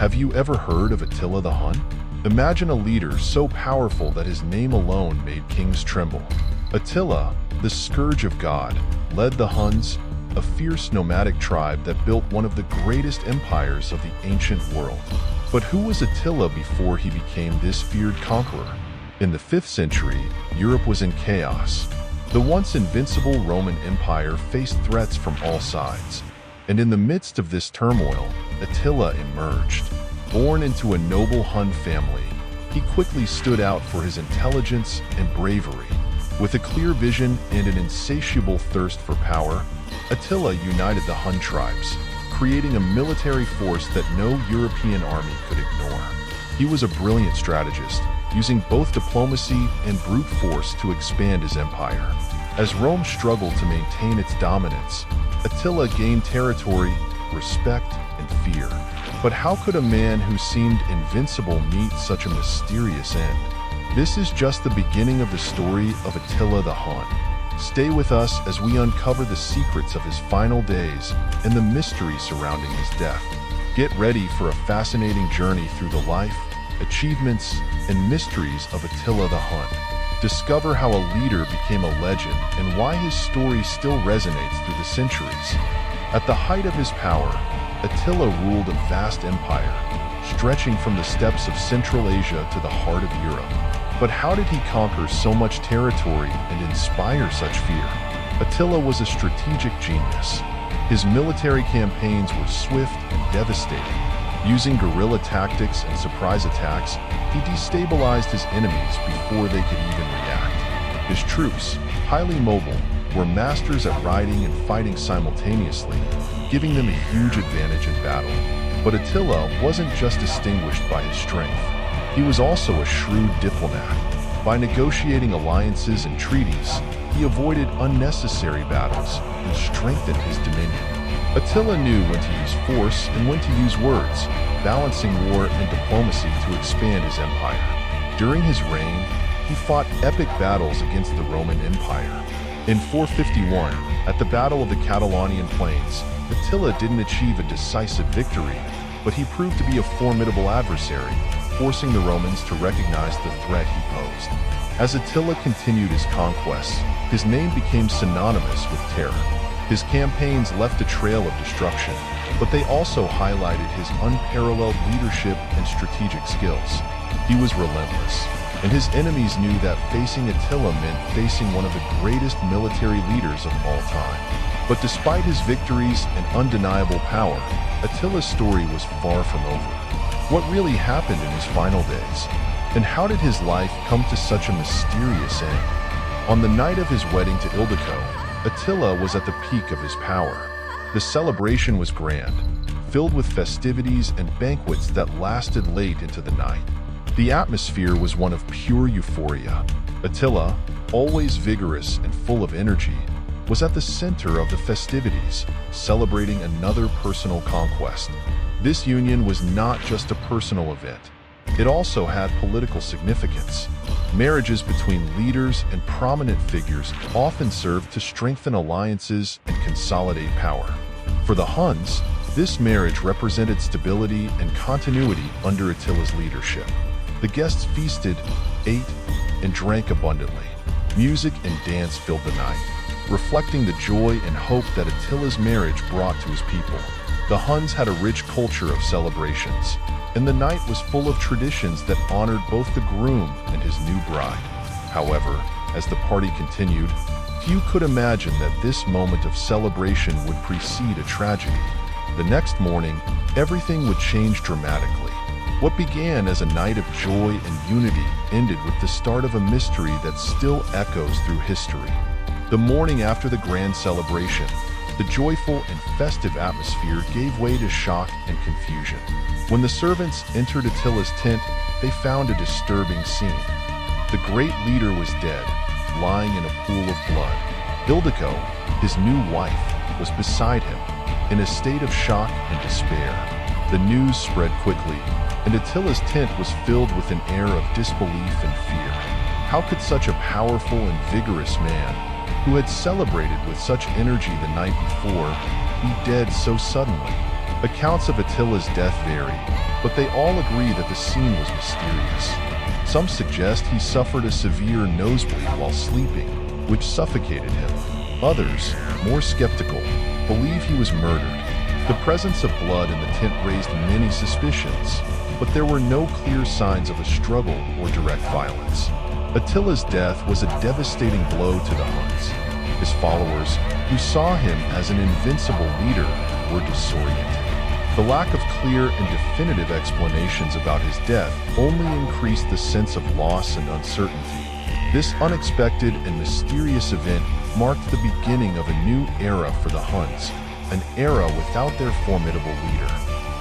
Have you ever heard of Attila the Hun? Imagine a leader so powerful that his name alone made kings tremble. Attila, the scourge of God, led the Huns, a fierce nomadic tribe that built one of the greatest empires of the ancient world. But who was Attila before he became this feared conqueror? In the 5th century, Europe was in chaos. The once invincible Roman Empire faced threats from all sides. And in the midst of this turmoil, Attila emerged. Born into a noble Hun family, he quickly stood out for his intelligence and bravery. With a clear vision and an insatiable thirst for power, Attila united the Hun tribes, creating a military force that no European army could ignore. He was a brilliant strategist, using both diplomacy and brute force to expand his empire. As Rome struggled to maintain its dominance, Attila gained territory, respect, and fear. But how could a man who seemed invincible meet such a mysterious end? This is just the beginning of the story of Attila the Hun. Stay with us as we uncover the secrets of his final days and the mystery surrounding his death. Get ready for a fascinating journey through the life, achievements, and mysteries of Attila the Hun. Discover how a leader became a legend and why his story still resonates through the centuries. At the height of his power, Attila ruled a vast empire, stretching from the steppes of Central Asia to the heart of Europe. But how did he conquer so much territory and inspire such fear? Attila was a strategic genius. His military campaigns were swift and devastating. Using guerrilla tactics and surprise attacks, he destabilized his enemies before they could even react. His troops, highly mobile, were masters at riding and fighting simultaneously, giving them a huge advantage in battle. But Attila wasn't just distinguished by his strength. He was also a shrewd diplomat. By negotiating alliances and treaties, he avoided unnecessary battles and strengthened his dominion. Attila knew when to use force and when to use words, balancing war and diplomacy to expand his empire. During his reign, he fought epic battles against the Roman Empire. In 451, at the Battle of the Catalonian Plains, Attila didn't achieve a decisive victory, but he proved to be a formidable adversary, forcing the Romans to recognize the threat he posed. As Attila continued his conquests, his name became synonymous with terror. His campaigns left a trail of destruction, but they also highlighted his unparalleled leadership and strategic skills. He was relentless, and his enemies knew that facing Attila meant facing one of the greatest military leaders of all time. But despite his victories and undeniable power, Attila's story was far from over. What really happened in his final days? And how did his life come to such a mysterious end? On the night of his wedding to Ildiko, Attila was at the peak of his power. The celebration was grand, filled with festivities and banquets that lasted late into the night. The atmosphere was one of pure euphoria. Attila, always vigorous and full of energy, was at the center of the festivities, celebrating another personal conquest. This union was not just a personal event. It also had political significance. Marriages between leaders and prominent figures often served to strengthen alliances and consolidate power. For the Huns, this marriage represented stability and continuity under Attila's leadership. The guests feasted, ate, and drank abundantly. Music and dance filled the night, reflecting the joy and hope that Attila's marriage brought to his people. The Huns had a rich culture of celebrations, and the night was full of traditions that honored both the groom and his new bride. However, as the party continued, few could imagine that this moment of celebration would precede a tragedy. The next morning, everything would change dramatically. What began as a night of joy and unity ended with the start of a mystery that still echoes through history. The morning after the grand celebration, the joyful and festive atmosphere gave way to shock and confusion. When the servants entered Attila's tent, they found a disturbing scene. The great leader was dead, lying in a pool of blood. Ildiko, his new wife, was beside him, in a state of shock and despair. The news spread quickly, and Attila's tent was filled with an air of disbelief and fear. How could such a powerful and vigorous man, who had celebrated with such energy the night before, be dead so suddenly? Accounts of Attila's death vary, but they all agree that the scene was mysterious. Some suggest he suffered a severe nosebleed while sleeping, which suffocated him. Others, more skeptical, believe he was murdered. The presence of blood in the tent raised many suspicions, but there were no clear signs of a struggle or direct violence. Attila's death was a devastating blow to the Huns. His followers, who saw him as an invincible leader, were disoriented. The lack of clear and definitive explanations about his death only increased the sense of loss and uncertainty. This unexpected and mysterious event marked the beginning of a new era for the Huns, an era without their formidable leader.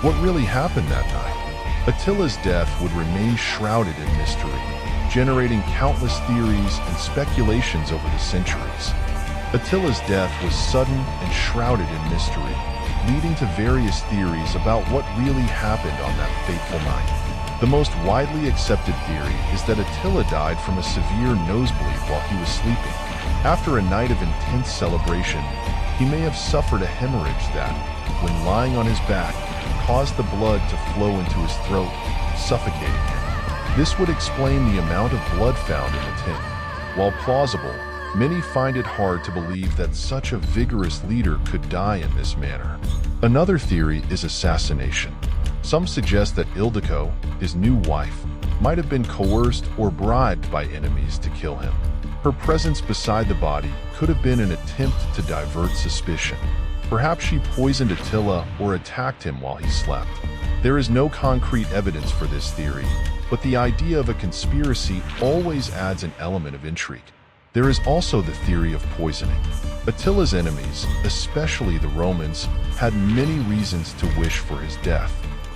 What really happened that night? Attila's death would remain shrouded in mystery, generating countless theories and speculations over the centuries. Attila's death was sudden and shrouded in mystery, leading to various theories about what really happened on that fateful night. The most widely accepted theory is that Attila died from a severe nosebleed while he was sleeping. After a night of intense celebration, he may have suffered a hemorrhage that, when lying on his back, caused the blood to flow into his throat, suffocating him. This would explain the amount of blood found in the tent. While plausible, many find it hard to believe that such a vigorous leader could die in this manner. Another theory is assassination. Some suggest that Ildiko, his new wife, might have been coerced or bribed by enemies to kill him. Her presence beside the body could have been an attempt to divert suspicion. Perhaps she poisoned Attila or attacked him while he slept. There is no concrete evidence for this theory, but the idea of a conspiracy always adds an element of intrigue. There is also the theory of poisoning. Attila's enemies, especially the Romans, had many reasons to wish for his death.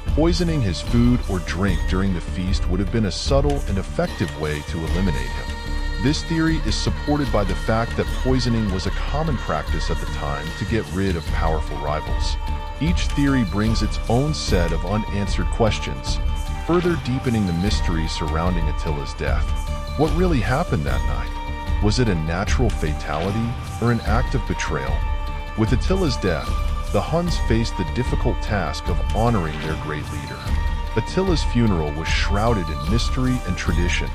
Poisoning his food or drink during the feast would have been a subtle and effective way to eliminate him. This theory is supported by the fact that poisoning was a common practice at the time to get rid of powerful rivals. Each theory brings its own set of unanswered questions, further deepening the mystery surrounding Attila's death. What really happened that night? Was it a natural fatality or an act of betrayal? With Attila's death, the Huns faced the difficult task of honoring their great leader. Attila's funeral was shrouded in mystery and tradition,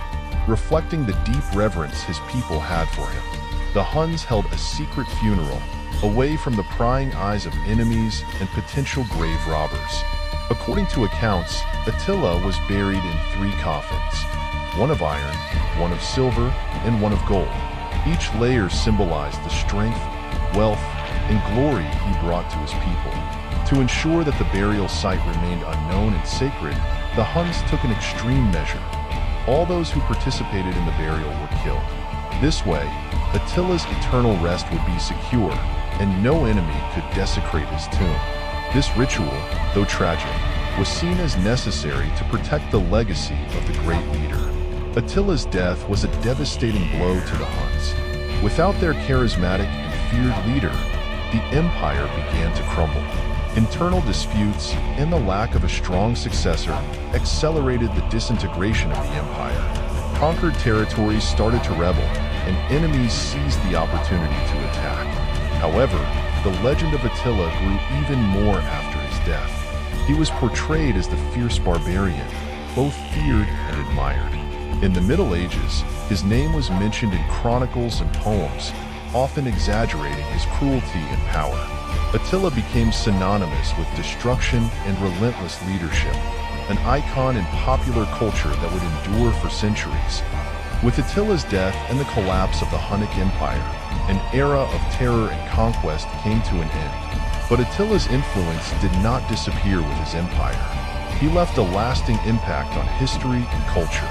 reflecting the deep reverence his people had for him. The Huns held a secret funeral, away from the prying eyes of enemies and potential grave robbers. According to accounts, Attila was buried in 3 coffins, one of iron, one of silver, and one of gold. Each layer symbolized the strength, wealth, and glory he brought to his people. To ensure that the burial site remained unknown and sacred, the Huns took an extreme measure. All those who participated in the burial were killed. This way, Attila's eternal rest would be secure, and no enemy could desecrate his tomb. This ritual, though tragic, was seen as necessary to protect the legacy of the great leader. Attila's death was a devastating blow to the Huns. Without their charismatic and feared leader, the empire began to crumble. Internal disputes and the lack of a strong successor accelerated the disintegration of the empire. Conquered territories started to rebel, and enemies seized the opportunity to attack. However, the legend of Attila grew even more after his death. He was portrayed as the fierce barbarian, both feared and admired. In the Middle Ages, his name was mentioned in chronicles and poems, often exaggerating his cruelty and power. Attila became synonymous with destruction and relentless leadership, an icon in popular culture that would endure for centuries. With Attila's death and the collapse of the Hunnic Empire, an era of terror and conquest came to an end. But Attila's influence did not disappear with his empire. He left a lasting impact on history and culture.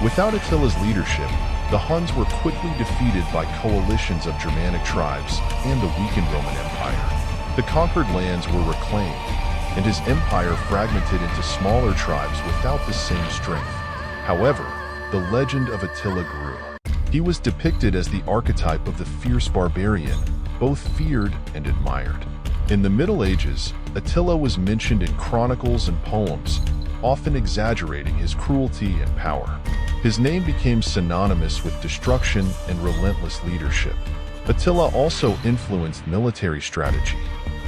Without Attila's leadership, the Huns were quickly defeated by coalitions of Germanic tribes and the weakened Roman Empire. The conquered lands were reclaimed, and his empire fragmented into smaller tribes without the same strength. However, the legend of Attila grew. He was depicted as the archetype of the fierce barbarian, both feared and admired. In the Middle Ages, Attila was mentioned in chronicles and poems, often exaggerating his cruelty and power. His name became synonymous with destruction and relentless leadership. Attila also influenced military strategy.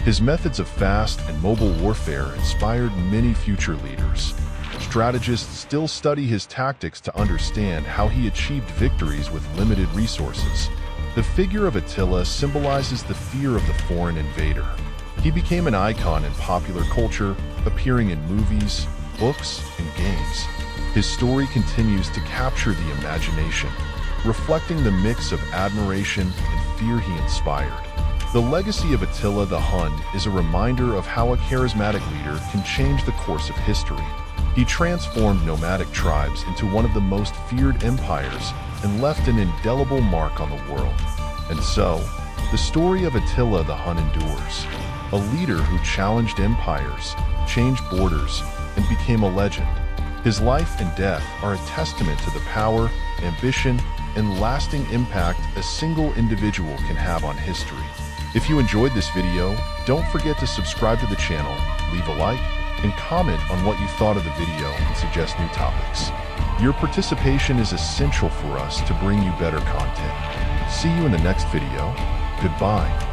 His methods of fast and mobile warfare inspired many future leaders. Strategists still study his tactics to understand how he achieved victories with limited resources. The figure of Attila symbolizes the fear of the foreign invader. He became an icon in popular culture, appearing in movies, books, and games. His story continues to capture the imagination, reflecting the mix of admiration and fear he inspired. The legacy of Attila the Hun is a reminder of how a charismatic leader can change the course of history. He transformed nomadic tribes into one of the most feared empires and left an indelible mark on the world. And so, the story of Attila the Hun endures. A leader who challenged empires, changed borders, and became a legend. His life and death are a testament to the power, ambition, and lasting impact a single individual can have on history. If you enjoyed this video, don't forget to subscribe to the channel, leave a like, and comment on what you thought of the video and suggest new topics. Your participation is essential for us to bring you better content. See you in the next video. Goodbye.